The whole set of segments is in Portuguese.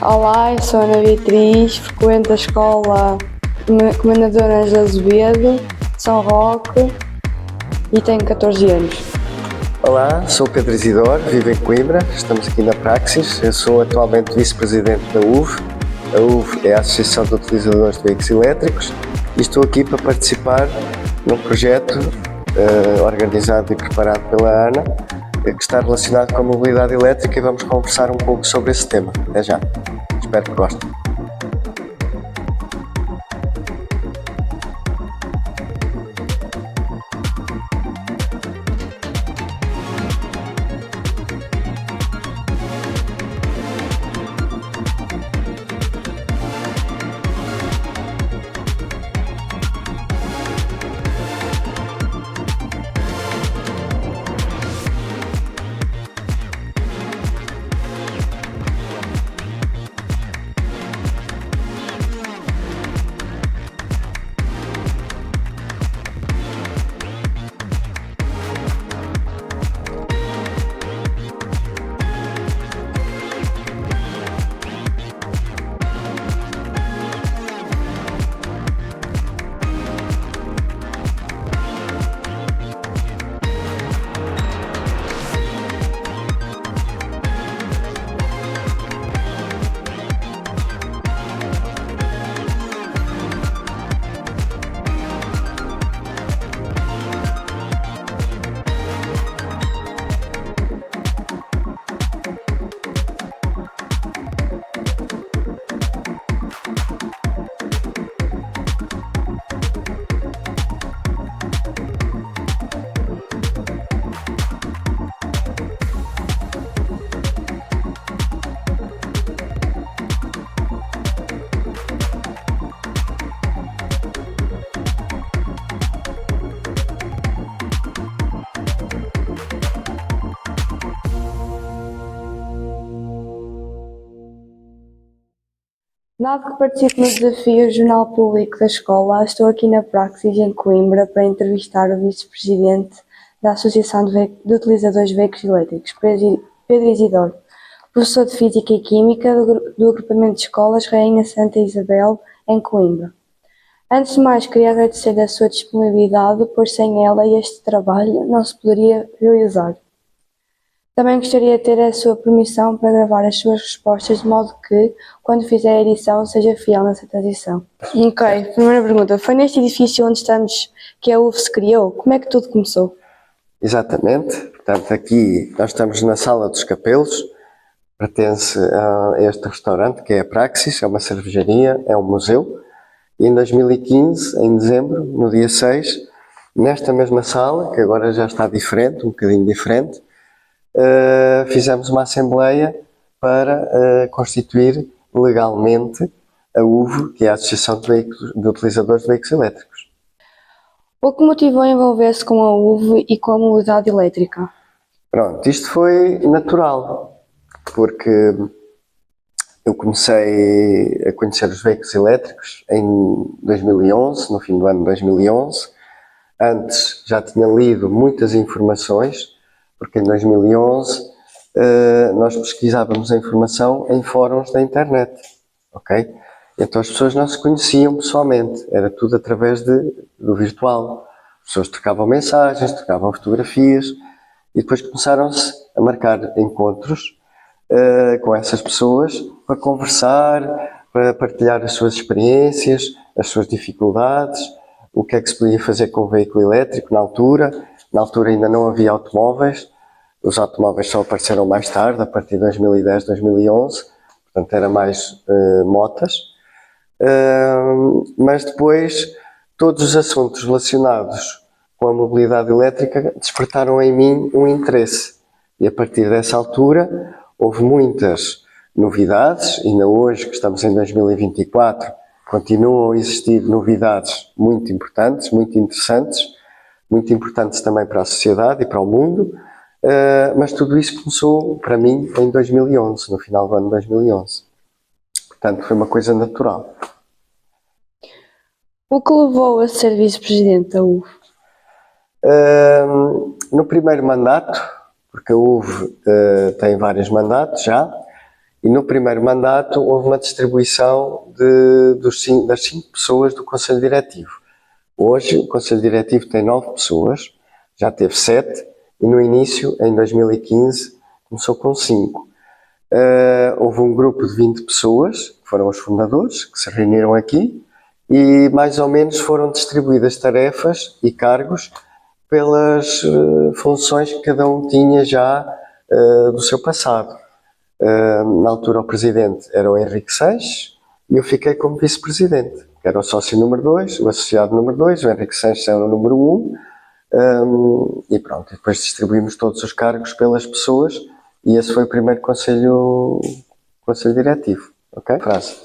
Olá, eu sou a Ana Beatriz, frequento a escola Comendador Ângelo Azevedo, São Roque e tenho 14 anos. Olá, sou o Pedro Isidoro, vivo em Coimbra, estamos aqui na Praxis. Eu sou atualmente vice-presidente da UV. A UV é a Associação de Utilizadores de Veículos Elétricos e estou aqui para participar num projeto organizado e preparado pela Ana, que está relacionado com a mobilidade elétrica, e vamos conversar um pouco sobre esse tema. Até já. Espero que gostem. Dado que participo no desafio Jornal Público da escola, estou aqui na Praxis em Coimbra para entrevistar o vice-presidente da Associação de Utilizadores de Veículos Elétricos, Pedro Isidoro, professor de Física e Química do agrupamento de escolas Rainha Santa Isabel, em Coimbra. Antes de mais, queria agradecer a sua disponibilidade, pois sem ela este trabalho não se poderia realizar. Também gostaria de ter a sua permissão para gravar as suas respostas, de modo que, quando fizer a edição, seja fiel nessa transição. Ok, primeira pergunta. Foi neste edifício onde estamos que a UV se criou? Como é que tudo começou? Exatamente. Portanto, aqui nós estamos na Sala dos Capelos, pertence a este restaurante, que é a Praxis, é uma cervejaria, é um museu. E em 2015, em dezembro, no dia 6, nesta mesma sala, que agora já está diferente, um bocadinho diferente, fizemos uma assembleia para constituir legalmente a UV, que é a Associação de Utilizadores de Veículos Elétricos. O que motivou a envolver-se com a UV e com a mobilidade elétrica? Pronto, isto foi natural, porque eu comecei a conhecer os veículos elétricos em 2011, no fim do ano de 2011. Antes já tinha lido muitas informações, porque em 2011 nós pesquisávamos a informação em fóruns da internet, ok? Então as pessoas não se conheciam pessoalmente, era tudo através do virtual. As pessoas trocavam mensagens, trocavam fotografias e depois começaram-se a marcar encontros com essas pessoas para conversar, para partilhar as suas experiências, as suas dificuldades, o que é que se podia fazer com o veículo elétrico na altura. Na altura ainda não havia automóveis, os automóveis só apareceram mais tarde, a partir de 2010, 2011, portanto era mais motas. Mas depois todos os assuntos relacionados com a mobilidade elétrica despertaram em mim um interesse. E a partir dessa altura houve muitas novidades, ainda hoje que estamos em 2024, continuam a existir novidades muito importantes, muito interessantes, muito importantes também para a sociedade e para o mundo, mas tudo isso começou para mim em 2011, no final do ano de 2011. Portanto, foi uma coisa natural. O que levou a ser vice-presidente da UV? No primeiro mandato, porque a UV tem vários mandatos já, E no primeiro mandato houve uma distribuição das 5 pessoas do Conselho Diretivo. Hoje o Conselho Diretivo tem 9 pessoas, já teve 7 e no início, em 2015, começou com 5. Houve um grupo de 20 pessoas, que foram os fundadores, que se reuniram aqui e mais ou menos foram distribuídas tarefas e cargos pelas funções que cada um tinha já do seu passado. Na altura o presidente era o Henrique Sanches e eu fiquei como vice-presidente, que era o sócio número 2, o associado número 2, o Henrique Sanches era o número 1, e pronto, depois distribuímos todos os cargos pelas pessoas e esse foi o primeiro conselho diretivo, ok? Frase.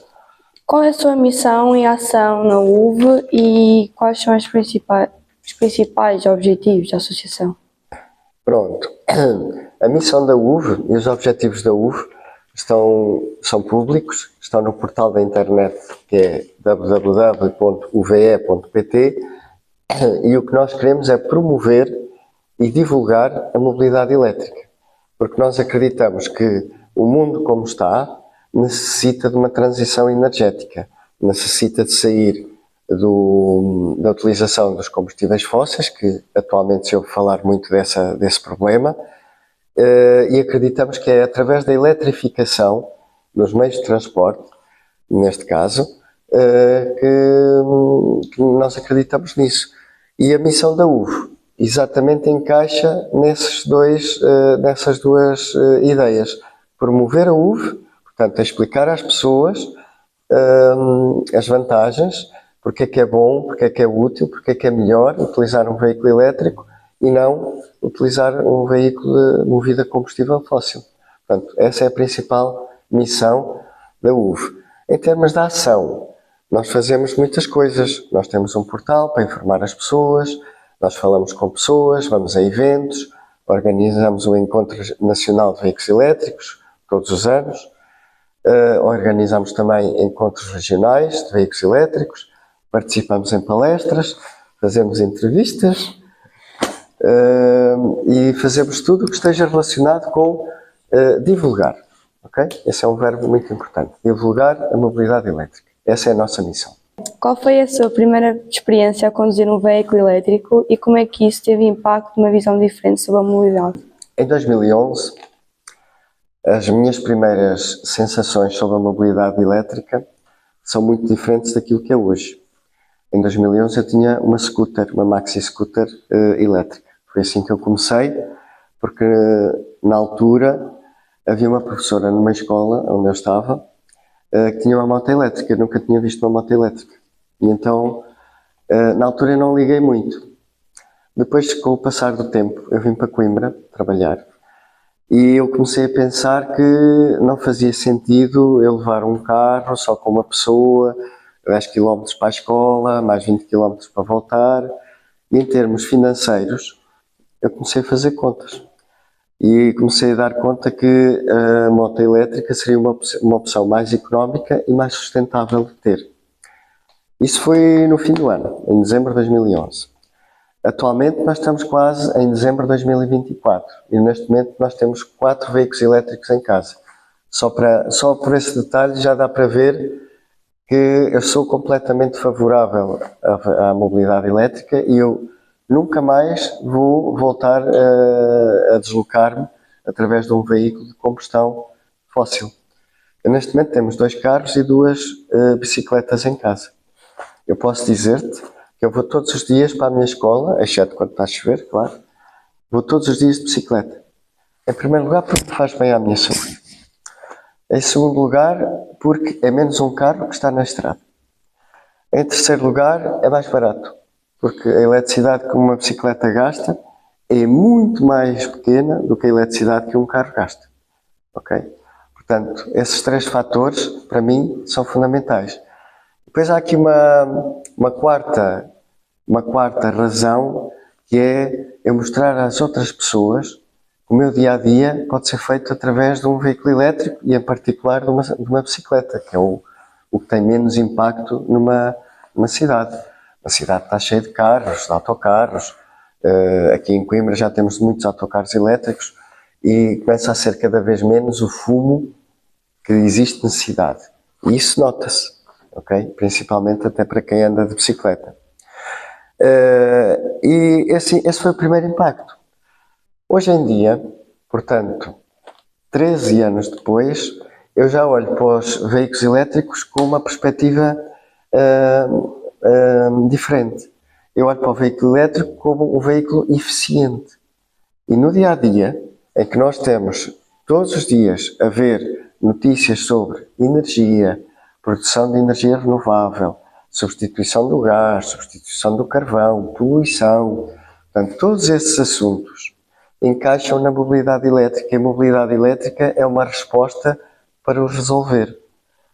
Qual é a sua missão e ação na UV e quais são os principais objetivos da associação? Pronto. A missão da UV e os objetivos da UV são públicos, estão no portal da internet que é www.uve.pt e o que nós queremos é promover e divulgar a mobilidade elétrica, porque nós acreditamos que o mundo como está necessita de uma transição energética, necessita de sair da utilização dos combustíveis fósseis, que atualmente se ouve falar muito desse problema, e acreditamos que é através da eletrificação nos meios de transporte, neste caso, que nós acreditamos nisso. E a missão da UV exatamente encaixa nessas duas ideias. Promover a UV, portanto, explicar às pessoas as vantagens, porque é que é bom, porque é que é útil, porque é que é melhor utilizar um veículo elétrico e não utilizar um veículo movido a combustível fóssil. Portanto, essa é a principal missão da UV. Em termos de ação, nós fazemos muitas coisas. Nós temos um portal para informar as pessoas, nós falamos com pessoas, vamos a eventos, organizamos o Encontro Nacional de Veículos Elétricos todos os anos, organizamos também encontros regionais de veículos elétricos, participamos em palestras, fazemos entrevistas e fazemos tudo o que esteja relacionado com divulgar. Okay? Esse é um verbo muito importante. Divulgar a mobilidade elétrica. Essa é a nossa missão. Qual foi a sua primeira experiência a conduzir um veículo elétrico e como é que isso teve impacto numa visão diferente sobre a mobilidade? Em 2011, as minhas primeiras sensações sobre a mobilidade elétrica são muito diferentes daquilo que é hoje. Em 2011 eu tinha uma scooter, uma maxi scooter elétrica. Foi assim que eu comecei, porque na altura havia uma professora numa escola onde eu estava que tinha uma moto elétrica. Eu nunca tinha visto uma moto elétrica. E então, na altura eu não liguei muito. Depois, com o passar do tempo, eu vim para Coimbra trabalhar e eu comecei a pensar que não fazia sentido eu levar um carro só com uma pessoa, 10 km para a escola, mais 20 km para voltar. E em termos financeiros, eu comecei a fazer contas. E comecei a dar conta que a moto elétrica seria uma opção mais económica e mais sustentável de ter. Isso foi no fim do ano, em dezembro de 2011. Atualmente nós estamos quase em dezembro de 2024 e neste momento nós temos 4 veículos elétricos em casa. Só por esse detalhe já dá para ver que eu sou completamente favorável à mobilidade elétrica e eu nunca mais vou voltar a deslocar-me através de um veículo de combustão fóssil. Neste momento temos 2 carros e 2 bicicletas em casa. Eu posso dizer-te que eu vou todos os dias para a minha escola, exceto quando está a chover, claro, vou todos os dias de bicicleta. Em primeiro lugar porque faz bem à minha saúde. Em segundo lugar porque é menos um carro que está na estrada. Em terceiro lugar é mais barato, porque a eletricidade que uma bicicleta gasta é muito mais pequena do que a eletricidade que um carro gasta. Ok? Portanto, esses 3 fatores, para mim, são fundamentais. Depois há aqui uma quarta razão, que é eu mostrar às outras pessoas que o meu dia-a-dia pode ser feito através de um veículo elétrico e, em particular, de uma bicicleta, que é o que tem menos impacto numa cidade. A cidade está cheia de carros, de autocarros. Aqui em Coimbra já temos muitos autocarros elétricos e começa a ser cada vez menos o fumo que existe necessidade. E isso nota-se, ok? Principalmente até para quem anda de bicicleta. E esse foi o primeiro impacto. Hoje em dia, portanto, 13 anos depois, eu já olho para os veículos elétricos com uma perspectiva diferente. Eu olho para o veículo elétrico como um veículo eficiente. E no dia a dia, em que nós temos todos os dias a ver notícias sobre energia, produção de energia renovável, substituição do gás, substituição do carvão, poluição, portanto, todos esses assuntos encaixam na mobilidade elétrica. E a mobilidade elétrica é uma resposta para os resolver.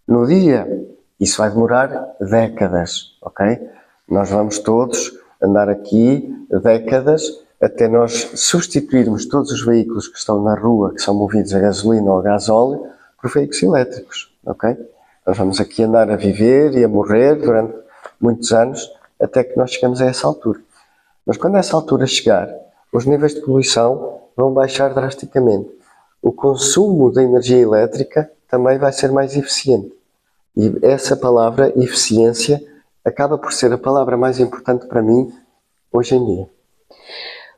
No dia, isso vai demorar décadas, ok? Nós vamos todos andar aqui décadas até nós substituirmos todos os veículos que estão na rua, que são movidos a gasolina ou a gasóleo, por veículos elétricos, ok? Nós vamos aqui andar a viver e a morrer durante muitos anos até que nós chegamos a essa altura. Mas quando essa altura chegar, os níveis de poluição vão baixar drasticamente. O consumo da energia elétrica também vai ser mais eficiente. E essa palavra, eficiência, acaba por ser a palavra mais importante para mim hoje em dia.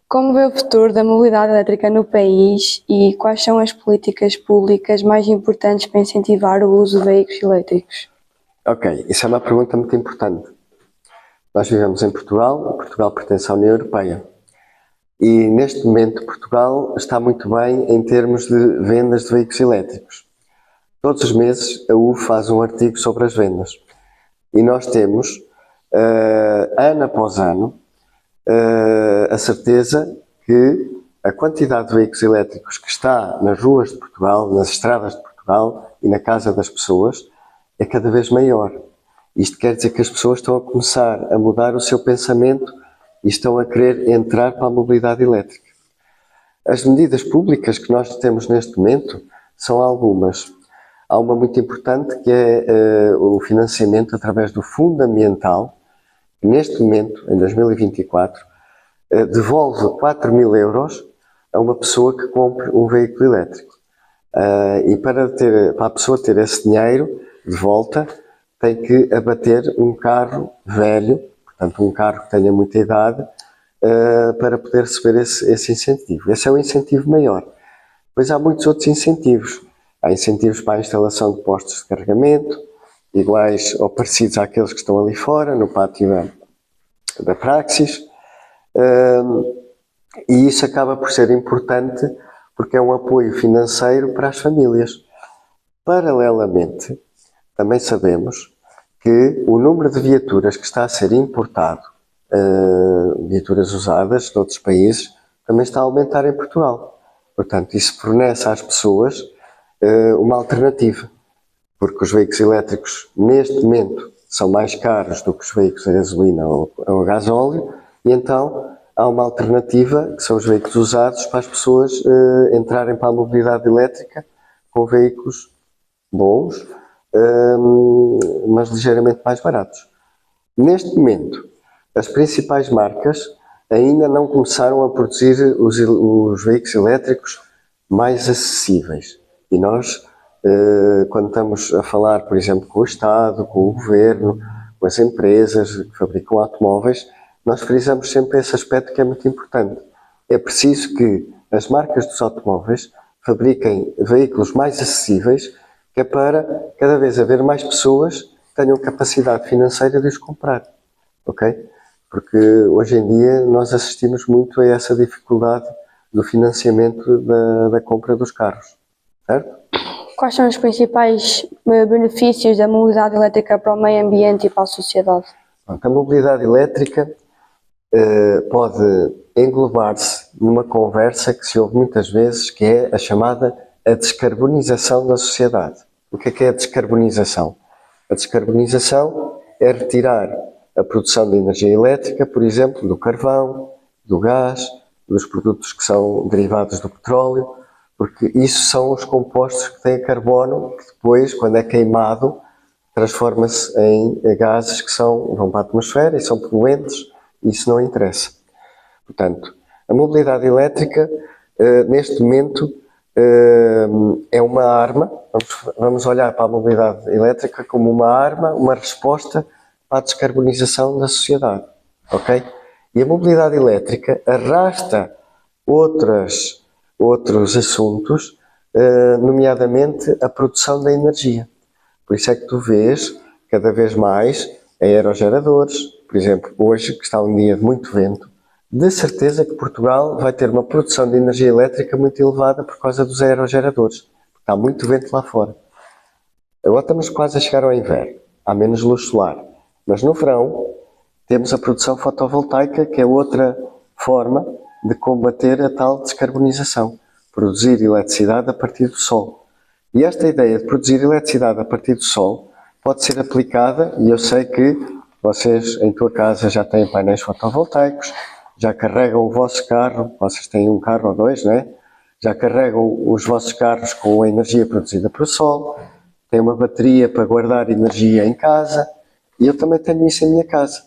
Como vê o futuro da mobilidade elétrica no país e quais são as políticas públicas mais importantes para incentivar o uso de veículos elétricos? Ok, isso é uma pergunta muito importante. Nós vivemos em Portugal, Portugal pertence à União Europeia. E neste momento Portugal está muito bem em termos de vendas de veículos elétricos. Todos os meses a U faz um artigo sobre as vendas. E nós temos, ano após ano, a certeza que a quantidade de veículos elétricos que está nas ruas de Portugal, nas estradas de Portugal e na casa das pessoas é cada vez maior. Isto quer dizer que as pessoas estão a começar a mudar o seu pensamento e estão a querer entrar para a mobilidade elétrica. As medidas públicas que nós temos neste momento são algumas. Há uma muito importante que é o financiamento através do Fundo Ambiental, que neste momento, em 2024, devolve 4.000 euros a uma pessoa que compre um veículo elétrico. E para a pessoa ter esse dinheiro de volta, tem que abater um carro velho, portanto um carro que tenha muita idade, para poder receber esse incentivo. Esse é o incentivo maior. Depois há muitos outros incentivos. Há incentivos para a instalação de postos de carregamento, iguais ou parecidos àqueles que estão ali fora, no pátio da Praxis. E isso acaba por ser importante porque é um apoio financeiro para as famílias. Paralelamente, também sabemos que o número de viaturas que está a ser importado, viaturas usadas de outros países, também está a aumentar em Portugal. Portanto, isso fornece às pessoas uma alternativa, porque os veículos elétricos, neste momento, são mais caros do que os veículos a gasolina ou a gasóleo, e então há uma alternativa, que são os veículos usados, para as pessoas entrarem para a mobilidade elétrica com veículos bons, mas ligeiramente mais baratos. Neste momento, as principais marcas ainda não começaram a produzir os veículos elétricos mais acessíveis. E nós, quando estamos a falar, por exemplo, com o Estado, com o Governo, com as empresas que fabricam automóveis, nós frisamos sempre esse aspecto que é muito importante. É preciso que as marcas dos automóveis fabriquem veículos mais acessíveis, que é para cada vez haver mais pessoas que tenham capacidade financeira de os comprar, ok? Porque hoje em dia nós assistimos muito a essa dificuldade do financiamento da compra dos carros, certo? Quais são os principais benefícios da mobilidade elétrica para o meio ambiente e para a sociedade? A mobilidade elétrica pode englobar-se numa conversa que se ouve muitas vezes, que é a chamada a descarbonização da sociedade. O que é a descarbonização? A descarbonização é retirar a produção de energia elétrica, por exemplo, do carvão, do gás, dos produtos que são derivados do petróleo, porque isso são os compostos que têm carbono, que depois, quando é queimado, transforma-se em gases que vão para a atmosfera e são poluentes, e isso não interessa. Portanto, a mobilidade elétrica, neste momento, é uma arma. Vamos olhar para a mobilidade elétrica como uma arma, uma resposta à descarbonização da sociedade, ok? E a mobilidade elétrica arrasta outros assuntos, nomeadamente a produção da energia. Por isso é que tu vês cada vez mais aerogeradores, por exemplo, hoje que está um dia de muito vento, de certeza que Portugal vai ter uma produção de energia elétrica muito elevada por causa dos aerogeradores. Está muito vento lá fora. Agora estamos quase a chegar ao inverno, há menos luz solar. Mas no verão temos a produção fotovoltaica, que é outra forma de combater a tal descarbonização. Produzir eletricidade a partir do sol. E esta ideia de produzir eletricidade a partir do sol pode ser aplicada, e eu sei que vocês em tua casa já têm painéis fotovoltaicos, já carregam o vosso carro, vocês têm um carro ou dois, não é? Já carregam os vossos carros com a energia produzida pelo sol, têm uma bateria para guardar energia em casa, e eu também tenho isso em minha casa.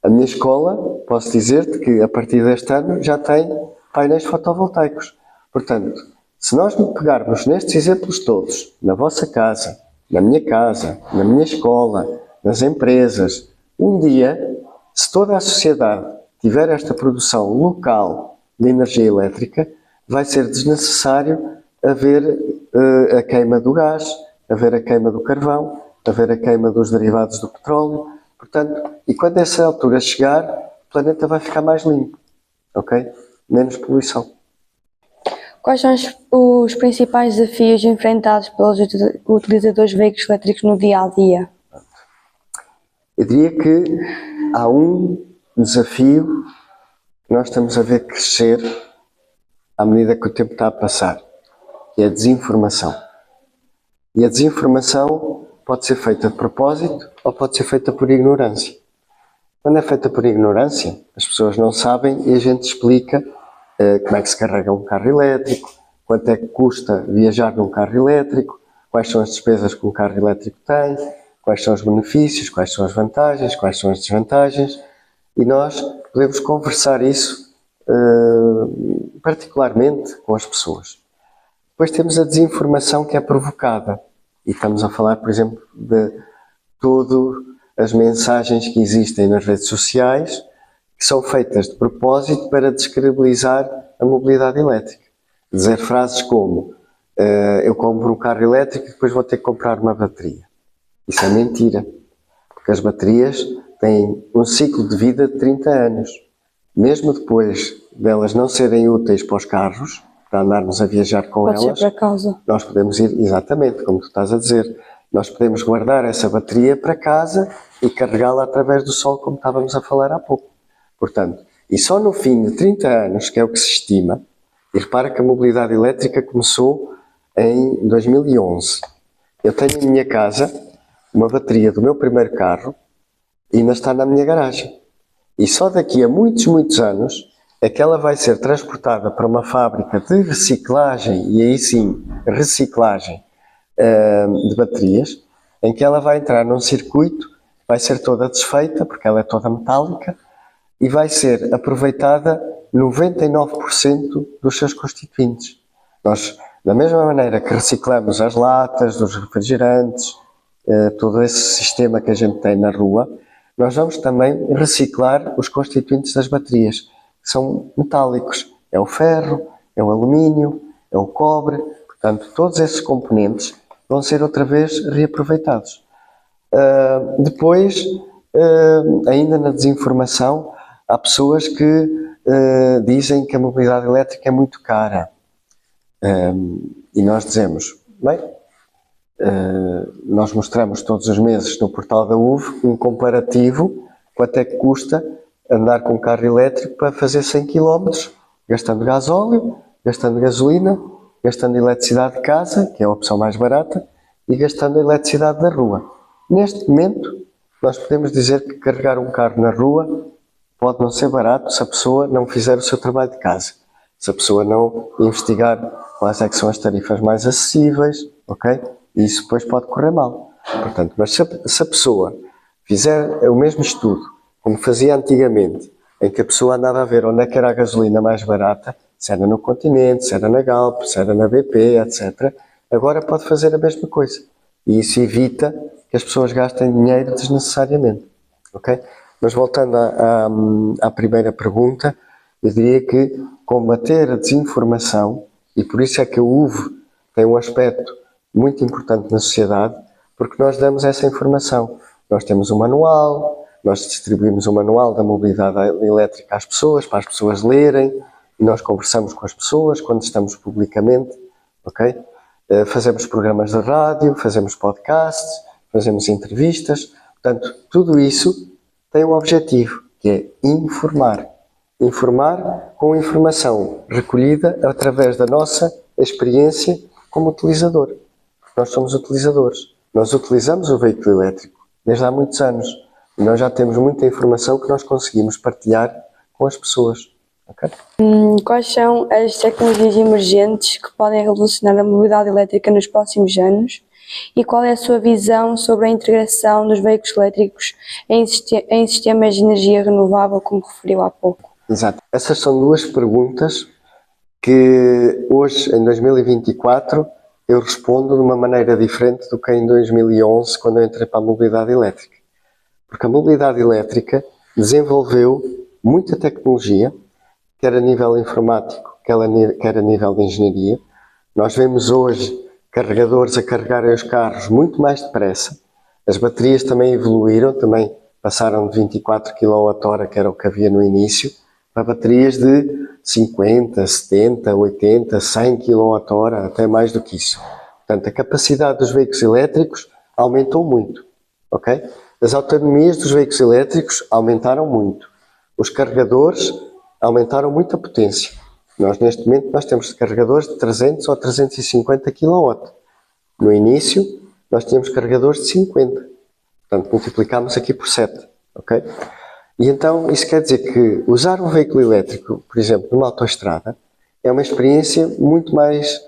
A minha escola, posso dizer-te que a partir deste ano já tem painéis fotovoltaicos. Portanto, se nós pegarmos nestes exemplos todos, na vossa casa, na minha escola, nas empresas, um dia, se toda a sociedade tiver esta produção local de energia elétrica, vai ser desnecessário haver a queima do gás, haver a queima do carvão, haver a queima dos derivados do petróleo. Portanto, e quando essa altura chegar, o planeta vai ficar mais limpo, ok? Menos poluição. Quais são os principais desafios enfrentados pelos utilizadores de veículos elétricos no dia a dia? Eu diria que há um desafio que nós estamos a ver crescer à medida que o tempo está a passar, que é a desinformação. E a desinformação pode ser feita de propósito ou pode ser feita por ignorância. Quando é feita por ignorância, as pessoas não sabem e a gente explica como é que se carrega um carro elétrico, quanto é que custa viajar num carro elétrico, quais são as despesas que um carro elétrico tem, quais são os benefícios, quais são as vantagens, quais são as desvantagens, e nós podemos conversar isso particularmente com as pessoas. Depois temos a desinformação que é provocada, e estamos a falar, por exemplo, de todas as mensagens que existem nas redes sociais, que são feitas de propósito para descredibilizar a mobilidade elétrica. Dizer frases como eu compro um carro elétrico e depois vou ter que comprar uma bateria. Isso é mentira, porque as baterias têm um ciclo de vida de 30 anos. Mesmo depois delas não serem úteis para os carros, para andarmos a viajar com elas, Pode ser para casa. nós podemos ir, exatamente, como tu estás a dizer, nós podemos guardar essa bateria para casa e carregá-la através do sol, como estávamos a falar há pouco. Portanto, e só no fim de 30 anos, que é o que se estima, e repara que a mobilidade elétrica começou em 2011. Eu tenho em minha casa uma bateria do meu primeiro carro e ainda está na minha garagem. E só daqui a muitos, muitos anos é que ela vai ser transportada para uma fábrica de reciclagem, e aí sim, reciclagem de baterias, em que ela vai entrar num circuito, vai ser toda desfeita, porque ela é toda metálica, e vai ser aproveitada 99% dos seus constituintes. Nós, da mesma maneira que reciclamos as latas, dos refrigerantes, todo esse sistema que a gente tem na rua, nós vamos também reciclar os constituintes das baterias, que são metálicos. É o ferro, é o alumínio, é o cobre, portanto, todos esses componentes vão ser outra vez reaproveitados. Depois, ainda na desinformação, há pessoas que dizem que a mobilidade elétrica é muito cara. E nós dizemos, bem, nós mostramos todos os meses no portal da UV um comparativo, quanto é que custa andar com um carro elétrico para fazer 100 km, gastando gasóleo, gastando gasolina, gastando eletricidade de casa, que é a opção mais barata, e gastando a eletricidade da rua. Neste momento, nós podemos dizer que carregar um carro na rua pode não ser barato se a pessoa não fizer o seu trabalho de casa, se a pessoa não investigar quais é que são as tarifas mais acessíveis, ok? E isso depois pode correr mal. Portanto, mas se a pessoa fizer o mesmo estudo, como fazia antigamente, em que a pessoa andava a ver onde é que era a gasolina mais barata, se era no Continente, se era na Galp, se era na BP, etc., agora pode fazer a mesma coisa. E isso evita que as pessoas gastem dinheiro desnecessariamente. Okay? Mas voltando à primeira pergunta, eu diria que combater a desinformação, e por isso é que a UV tem um aspecto muito importante na sociedade, porque nós damos essa informação. Nós temos um manual, nós distribuímos o manual da mobilidade elétrica às pessoas, para as pessoas lerem, e nós conversamos com as pessoas quando estamos publicamente, ok? Fazemos programas de rádio, fazemos podcasts, fazemos entrevistas, portanto, tudo isso tem um objetivo, que é informar. Informar com informação recolhida através da nossa experiência como utilizador. Nós somos utilizadores. Nós utilizamos o veículo elétrico desde há muitos anos. E nós já temos muita informação que nós conseguimos partilhar com as pessoas. Okay? Quais são as tecnologias emergentes que podem revolucionar a mobilidade elétrica nos próximos anos? E qual é a sua visão sobre a integração dos veículos elétricos em sistemas de energia renovável, como referiu há pouco? Exato. Essas são duas perguntas que hoje, em 2024, eu respondo de uma maneira diferente do que em 2011, quando eu entrei para a mobilidade elétrica. Porque a mobilidade elétrica desenvolveu muita tecnologia, quer a nível informático, quer a nível de engenharia. Nós vemos hoje carregadores a carregarem os carros muito mais depressa. As baterias também evoluíram, também passaram de 24 kWh, que era o que havia no início, para baterias de 50, 70, 80, 100 kWh, até mais do que isso. Portanto, a capacidade dos veículos elétricos aumentou muito, ok? As autonomias dos veículos elétricos aumentaram muito. Os carregadores aumentaram muito a potência. Neste momento, nós temos carregadores de 300 ou 350 kW. No início, nós tínhamos carregadores de 50. Portanto, multiplicámos aqui por 7, ok? E então, isso quer dizer que usar um veículo elétrico, por exemplo, numa autoestrada, é uma experiência muito mais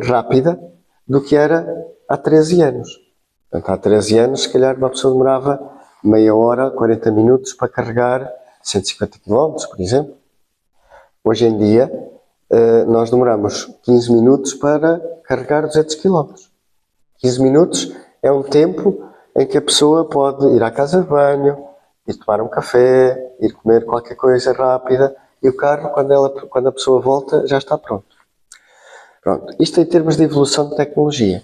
rápida do que era há 13 anos. Portanto, há 13 anos, se calhar, uma pessoa demorava meia hora, 40 minutos para carregar 150 km, por exemplo. Hoje em dia, nós demoramos 15 minutos para carregar 200 km. 15 minutos é um tempo em que a pessoa pode ir à casa de banho, ir tomar um café, ir comer qualquer coisa rápida, e o carro, quando a pessoa volta, já está pronto. Pronto. Isto em termos de evolução de tecnologia.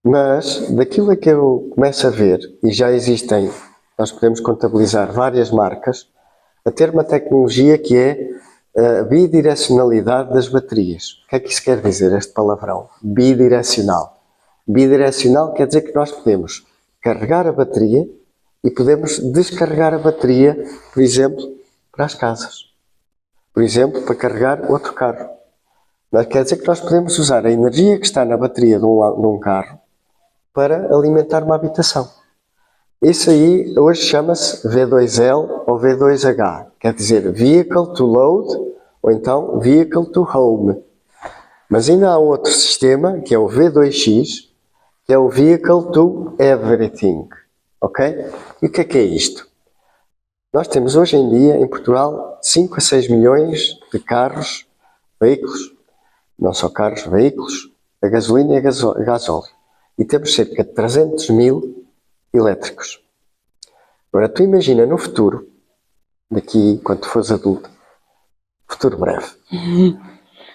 Mas, daquilo que eu começo a ver, e já existem, nós podemos contabilizar várias marcas, a ter uma tecnologia que é a bidirecionalidade das baterias. O que é que isso quer dizer, este palavrão? Bidirecional. Bidirecional quer dizer que nós podemos carregar a bateria e podemos descarregar a bateria, por exemplo, para as casas. Por exemplo, para carregar outro carro. Mas quer dizer que nós podemos usar a energia que está na bateria de um carro para alimentar uma habitação. Isso aí hoje chama-se V2L ou V2H, quer dizer Vehicle to Load ou então Vehicle to Home. Mas ainda há outro sistema, que é o V2X, que é o Vehicle to Everything. Ok? E o que é isto? Nós temos hoje em dia em Portugal 5 a 6 milhões de carros, veículos, não só carros, veículos, a gasolina e a gasóleo. E temos cerca de 300 mil elétricos. Agora, tu imagina no futuro, daqui, quando tu fores adulto, futuro breve,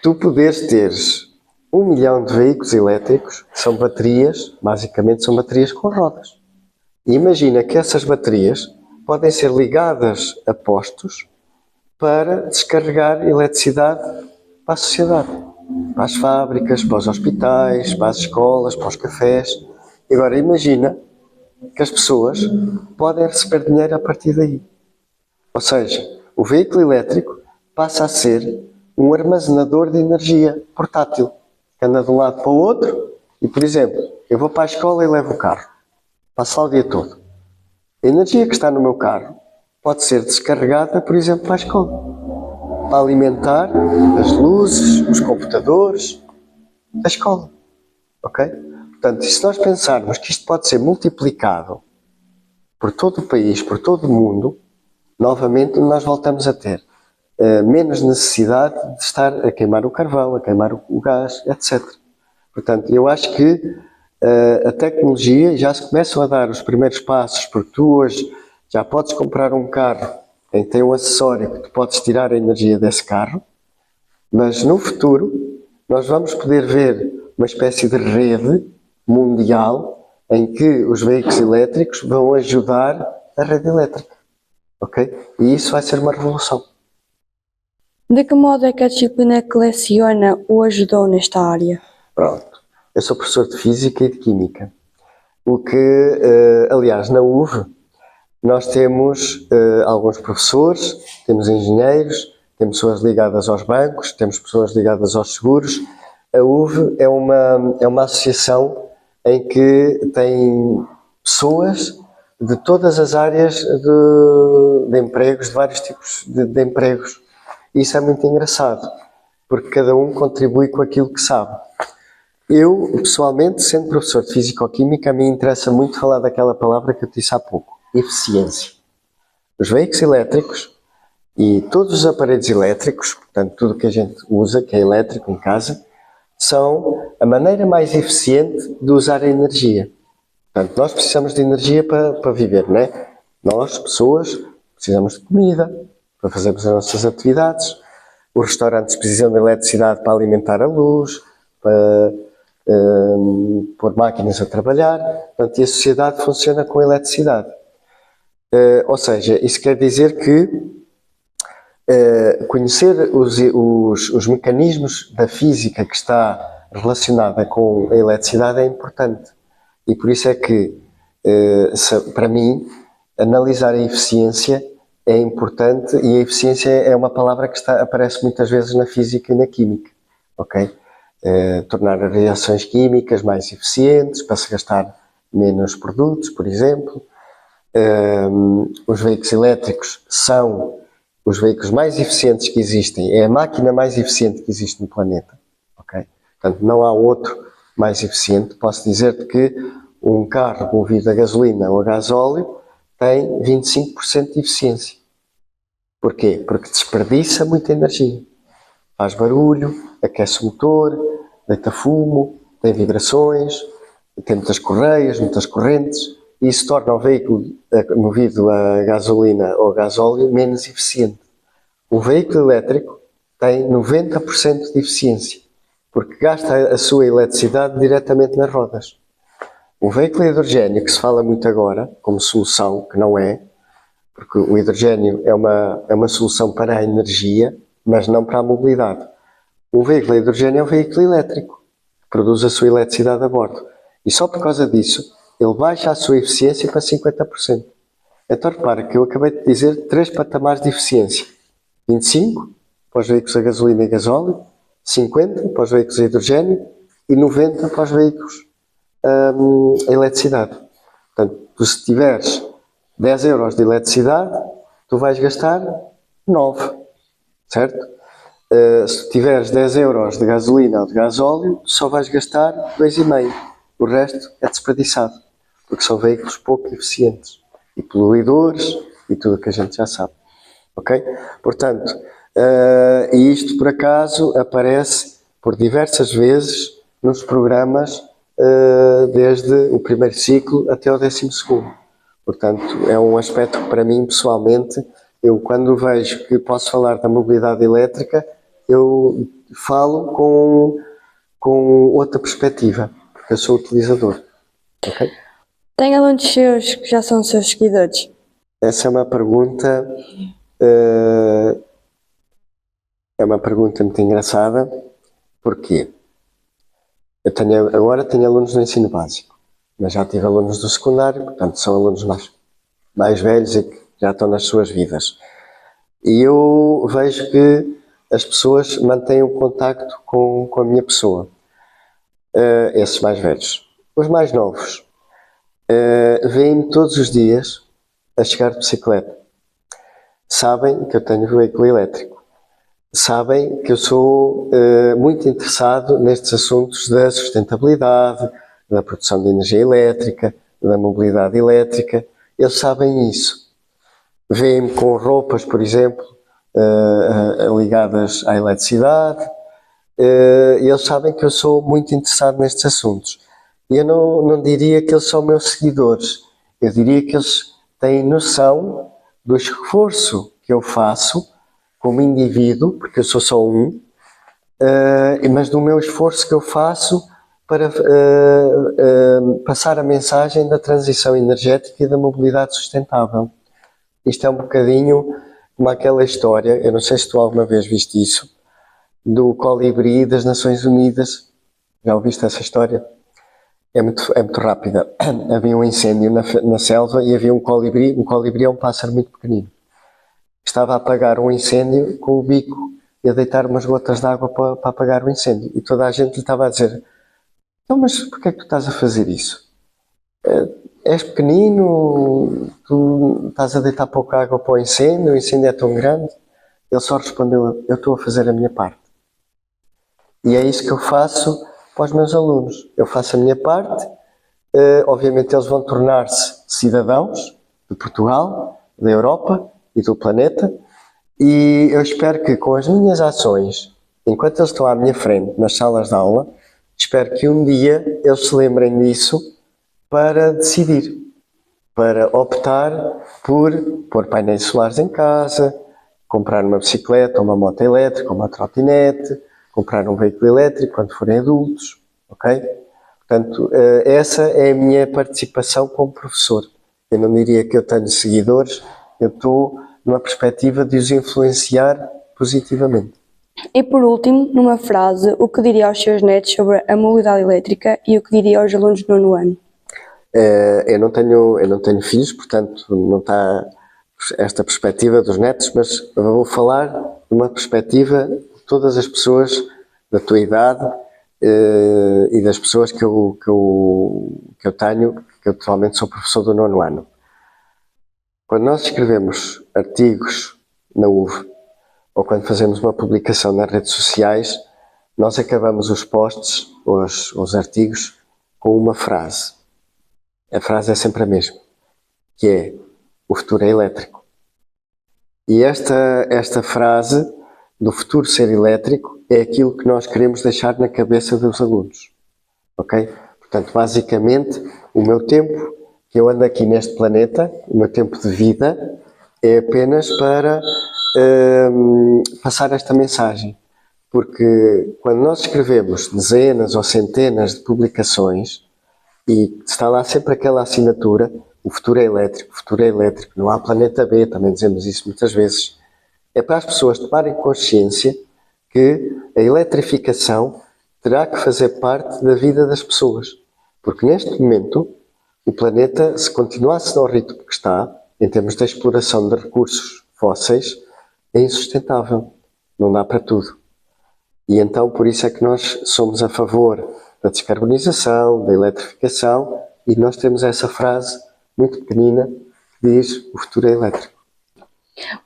tu poderes teres 1 milhão de veículos elétricos, que são baterias, basicamente são baterias com rodas. E imagina que essas baterias podem ser ligadas a postos para descarregar eletricidade para a sociedade, para as fábricas, para os hospitais, para as escolas, para os cafés. E agora imagina que as pessoas podem receber dinheiro a partir daí. Ou seja, o veículo elétrico passa a ser um armazenador de energia portátil, que anda de um lado para o outro e, por exemplo, eu vou para a escola e levo o carro, passo lá o dia todo. A energia que está no meu carro pode ser descarregada, por exemplo, para a escola, para alimentar as luzes, os computadores da escola. Ok? Portanto, se nós pensarmos que isto pode ser multiplicado por todo o país, por todo o mundo, novamente nós voltamos a ter menos necessidade de estar a queimar o carvão, a queimar o gás, etc. Portanto, eu acho que a tecnologia já se começam a dar os primeiros passos, porque tu hoje já podes comprar um carro em que tem um acessório que tu podes tirar a energia desse carro, mas no futuro nós vamos poder ver uma espécie de rede mundial em que os veículos elétricos vão ajudar a rede elétrica, ok? E isso vai ser uma revolução. De que modo é que a disciplina que leciona o ajudou nesta área? Pronto. Eu sou professor de Física e de Química. O que, aliás, na UV, nós temos alguns professores, temos engenheiros, temos pessoas ligadas aos bancos, temos pessoas ligadas aos seguros. A UV é uma associação em que tem pessoas de todas as áreas de empregos, de vários tipos de empregos. Isso é muito engraçado, porque cada um contribui com aquilo que sabe. Eu, pessoalmente, sendo professor de Físico-Química, a mim interessa muito falar daquela palavra que eu disse há pouco, eficiência. Os veículos elétricos e todos os aparelhos elétricos, portanto, tudo que a gente usa, que é elétrico em casa, são a maneira mais eficiente de usar a energia. Portanto, nós precisamos de energia para viver, não é? Nós, pessoas, precisamos de comida para fazermos as nossas atividades. Os restaurantes precisam de eletricidade para alimentar a luz, para pôr máquinas a trabalhar. Portanto, e a sociedade funciona com eletricidade. Ou seja, isso quer dizer que conhecer os mecanismos da física que está relacionada com a eletricidade é importante. E por isso é que, para mim, analisar a eficiência é importante, e a eficiência é uma palavra que aparece muitas vezes na física e na química, ok? Tornar as reações químicas mais eficientes, para se gastar menos produtos, por exemplo. Os veículos elétricos são os veículos mais eficientes que existem, é a máquina mais eficiente que existe no planeta, ok? Portanto, não há outro mais eficiente. Posso dizer-te que um carro movido a gasolina ou a gasóleo tem 25% de eficiência. Porquê? Porque desperdiça muita energia. Faz barulho, aquece o motor, deita fumo, tem vibrações, tem muitas correias, muitas correntes, e isso torna o veículo movido a gasolina ou gasóleo menos eficiente. O veículo elétrico tem 90% de eficiência, porque gasta a sua eletricidade diretamente nas rodas. O veículo hidrogénio, que se fala muito agora, como solução, que não é, porque o hidrogénio é uma solução para a energia, mas não para a mobilidade. O veículo hidrogénio é um veículo elétrico, que produz a sua eletricidade a bordo. E só por causa disso, ele baixa a sua eficiência para 50%. Então repara que eu acabei de dizer 3 patamares de eficiência. 25 para os veículos a gasolina e gasóleo, 50 para os veículos a hidrogénio e 90 para os veículos a eletricidade. Portanto, tu, se tiveres 10 euros de eletricidade, tu vais gastar 9, certo? Se tu tiveres 10 euros de gasolina ou de gasóleo, só vais gastar 2,5. O resto é desperdiçado, porque são veículos pouco eficientes e poluidores e tudo o que a gente já sabe. Ok? Portanto, e isto por acaso aparece por diversas vezes nos programas desde o primeiro ciclo até o 12º. Portanto, é um aspecto que para mim, pessoalmente, eu quando vejo que posso falar da mobilidade elétrica, eu falo com outra perspectiva, porque eu sou utilizador. Ok? Tem alunos seus que já são seus seguidores? Essa é uma pergunta muito engraçada. Porquê? Agora tenho alunos no ensino básico, mas já tive alunos do secundário, portanto são alunos mais velhos e que já estão nas suas vidas. E eu vejo que as pessoas mantêm o contacto com a minha pessoa, esses mais velhos. Os mais novos veem-me todos os dias a chegar de bicicleta. Sabem que eu tenho veículo elétrico. Sabem que eu sou muito interessado nestes assuntos da sustentabilidade, da produção de energia elétrica, da mobilidade elétrica. Eles sabem isso. Veem-me com roupas, por exemplo, ligadas à eletricidade. Eles sabem que eu sou muito interessado nestes assuntos. E eu não diria que eles são meus seguidores, eu diria que eles têm noção do esforço que eu faço como indivíduo, porque eu sou só um, mas do meu esforço que eu faço para passar a mensagem da transição energética e da mobilidade sustentável. Isto é um bocadinho como aquela história, eu não sei se tu alguma vez viste isso, do colibri das Nações Unidas. Já ouviste essa história? É muito rápida. Havia um incêndio na selva e havia um colibri. Um colibri é um pássaro muito pequenino. Estava a apagar um incêndio com o bico e a deitar umas gotas de água para apagar o incêndio. E toda a gente lhe estava a dizer: então, mas porquê é que tu estás a fazer isso? És pequenino, tu estás a deitar pouca água para o incêndio é tão grande. Ele só respondeu: eu estou a fazer a minha parte. E é isso que eu faço para os meus alunos. Eu faço a minha parte, obviamente eles vão tornar-se cidadãos de Portugal, da Europa e do planeta, e eu espero que com as minhas ações, enquanto eles estão à minha frente nas salas de aula, espero que um dia eles se lembrem disso para decidir, para optar por pôr painéis solares em casa, comprar uma bicicleta, uma moto elétrica, uma trotinete, comprar um veículo elétrico quando forem adultos, ok? Portanto, essa é a minha participação como professor. Eu não diria que eu tenho seguidores, eu estou numa perspectiva de os influenciar positivamente. E por último, numa frase, o que diria aos seus netos sobre a mobilidade elétrica e o que diria aos alunos do 9º ano? Eu não tenho filhos, portanto não está esta perspectiva dos netos, mas eu vou falar de uma perspectiva de todas as pessoas da tua idade e das pessoas que eu tenho, que eu atualmente sou professor do 9º ano. Quando nós escrevemos artigos na UV ou quando fazemos uma publicação nas redes sociais, nós acabamos os posts, os artigos, com uma frase. A frase é sempre a mesma, que é: o futuro é elétrico. E esta frase do futuro ser elétrico é aquilo que nós queremos deixar na cabeça dos alunos, ok? Portanto, basicamente, o meu tempo que eu ando aqui neste planeta, o meu tempo de vida, é apenas para passar esta mensagem. Porque quando nós escrevemos dezenas ou centenas de publicações e está lá sempre aquela assinatura: o futuro é elétrico, não há planeta B, também dizemos isso muitas vezes. É para as pessoas tomarem consciência que a eletrificação terá que fazer parte da vida das pessoas. Porque neste momento, o planeta, se continuasse ao ritmo que está, em termos de exploração de recursos fósseis, é insustentável. Não dá para tudo. E então, por isso é que nós somos a favor da descarbonização, da eletrificação, e nós temos essa frase muito pequenina que diz: o futuro é elétrico.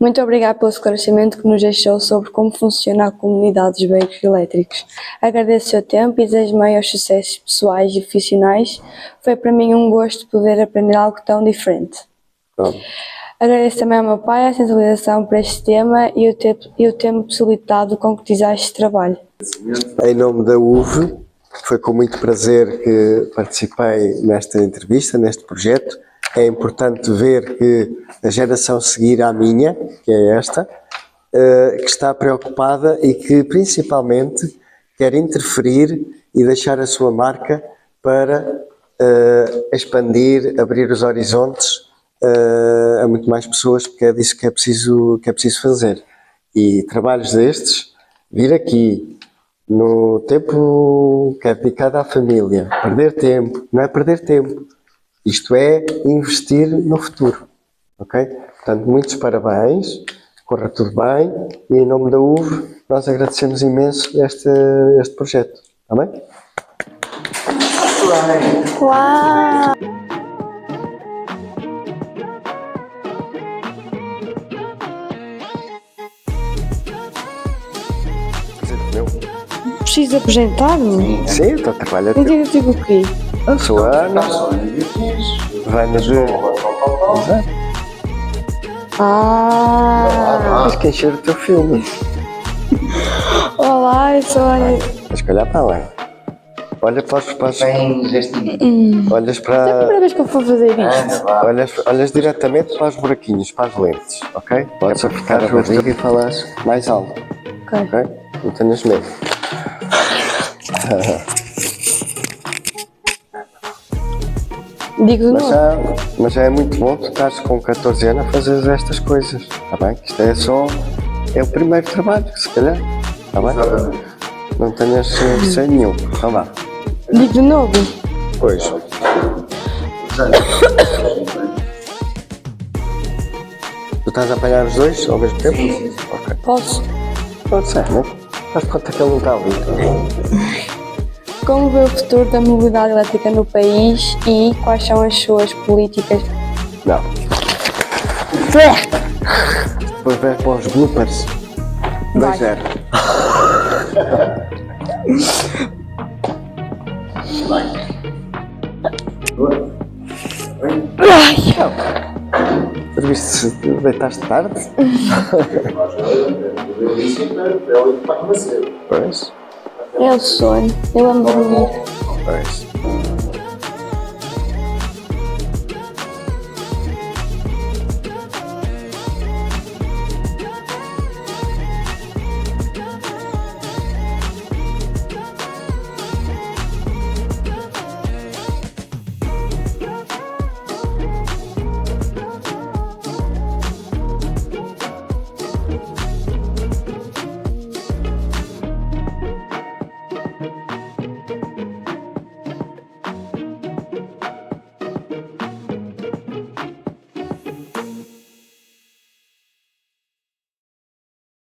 Muito obrigada pelo esclarecimento que nos deixou sobre como funciona a comunidade dos veículos elétricos. Agradeço o seu tempo e desejo maiores sucessos pessoais e profissionais. Foi para mim um gosto poder aprender algo tão diferente. Pronto. Agradeço também ao meu pai a sensibilização para este tema e o ter-me possibilitado concretizar este trabalho. Em nome da UV, foi com muito prazer que participei nesta entrevista, neste projeto. É importante ver que a geração a seguir à minha, que é esta, que está preocupada e que principalmente quer interferir e deixar a sua marca para expandir, abrir os horizontes a muito mais pessoas, porque é disso que é preciso fazer. E trabalhos destes, vir aqui no tempo que é dedicado à família, perder tempo, não é perder tempo, isto é investir no futuro, ok? Portanto, muitos parabéns, corra tudo bem, e em nome da UV nós agradecemos imenso este projeto, está bem? Uau! Preciso apresentar-me? Sim, eu estou a trabalhar. Eu digo o quê? Sou a Ana, venho de... Exato. Tens que encher o teu filme. Olá, eu sou a Ana. Tens que olhar para lá. Olha para os... Bem gestinho. Olhas É a primeira para... vez que eu vou fazer isto. Olhas diretamente para os buraquinhos, para as lentes, ok? Podes apertar a barriga e falas mais alto, Ok. ok? Não tenhas medo. Digo de Mas novo. mas já é muito bom tu estás com 14 anos a fazer estas coisas, está bem? Isto é só... É o primeiro trabalho, se calhar, está bem? Exatamente. Não tenhas receio nenhum, então vá. Digo de novo. Pois. Tu estás a apanhar os dois ao mesmo tempo? Sim. Ok. Posso? Pode ser, não? Faz de conta que ele não está ali. Como vê o futuro da mobilidade elétrica no país e quais são as suas políticas? Não. Depois vai para os bloopers. Vai. 2-0. Tu viste, deitaste tarde? Eu disse que é o para começar. Pois. É o sonho. Eu amo dormir. Pois.